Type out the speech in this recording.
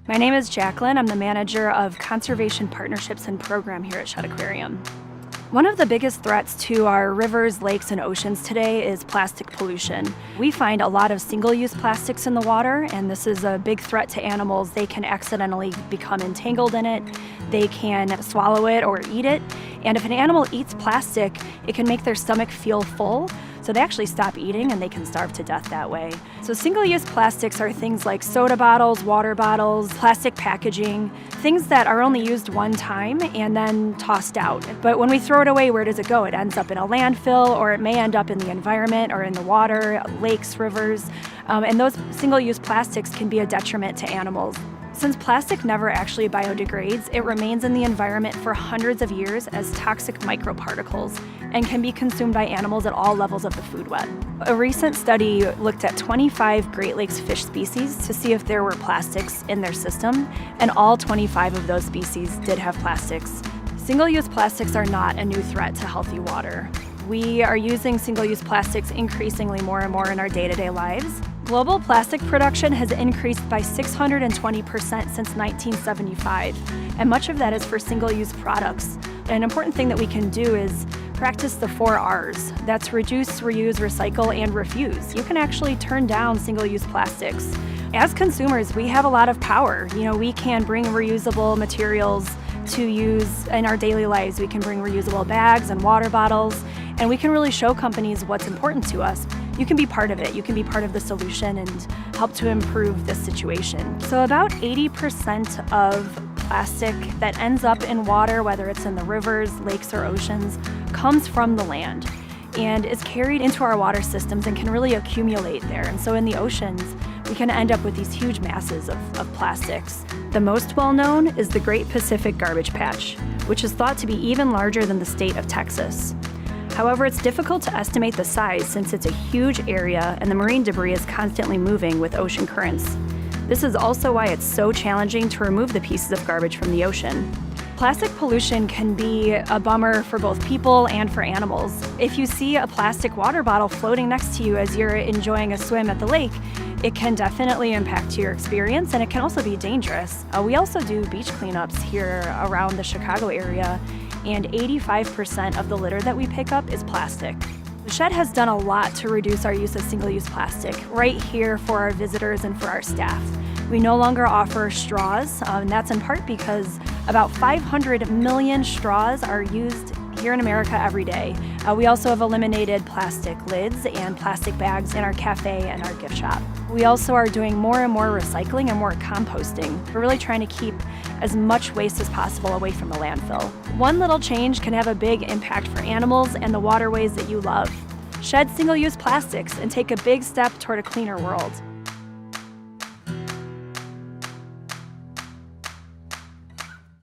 My name is Jacqueline. I'm the manager of Conservation Partnerships and Program here at Shedd Aquarium. One of the biggest threats to our rivers, lakes, and oceans today is plastic pollution. We find a lot of single-use plastics in the water, and this is a big threat to animals. They can accidentally become entangled in it, they can swallow it or eat it, and if an animal eats plastic, it can make their stomach feel full, so they actually stop eating and they can starve to death that way. So single-use plastics are things like soda bottles, water bottles, plastic packaging, things that are only used one time and then tossed out. But when we throw it away, where does it go? It ends up in a landfill, or it may end up in the environment or in the water, lakes, rivers, and those single-use plastics can be a detriment to animals. Since plastic never actually biodegrades, it remains in the environment for hundreds of years as toxic microparticles and can be consumed by animals at all levels of the food web. A recent study looked at 25 Great Lakes fish species to see if there were plastics in their system, and all 25 of those species did have plastics. Single-use plastics are not a new threat to healthy water. We are using single-use plastics increasingly more and more in our day-to-day lives. Global plastic production has increased by 620% since 1975, and much of that is for single-use products. An important thing that we can do is practice the 4 R's. That's reduce, reuse, recycle, and refuse. You can actually turn down single-use plastics. As consumers, we have a lot of power. We can bring reusable materials to use in our daily lives. We can bring reusable bags and water bottles, and we can really show companies what's important to us. You can be part of it. You can be part of the solution and help to improve this situation. So about 80% of plastic that ends up in water, whether it's in the rivers, lakes, or oceans, comes from the land and is carried into our water systems and can really accumulate there. And so in the oceans, we can end up with these huge masses of plastics. The most well-known is the Great Pacific Garbage Patch, which is thought to be even larger than the state of Texas. However, it's difficult to estimate the size since it's a huge area and the marine debris is constantly moving with ocean currents. This is also why it's so challenging to remove the pieces of garbage from the ocean. Plastic pollution can be a bummer for both people and for animals. If you see a plastic water bottle floating next to you as you're enjoying a swim at the lake, it can definitely impact your experience, and it can also be dangerous. We also do beach cleanups here around the Chicago area, and 85% of the litter that we pick up is plastic. Shedd has done a lot to reduce our use of single-use plastic right here for our visitors and for our staff. We no longer offer straws, and that's in part because about 500 million straws are used here in America every day. We also have eliminated plastic lids and plastic bags in our cafe and our gift shop. We also are doing more and more recycling and more composting. We're really trying to keep as much waste as possible away from the landfill. One little change can have a big impact for animals and the waterways that you love. Shed single-use plastics and take a big step toward a cleaner world.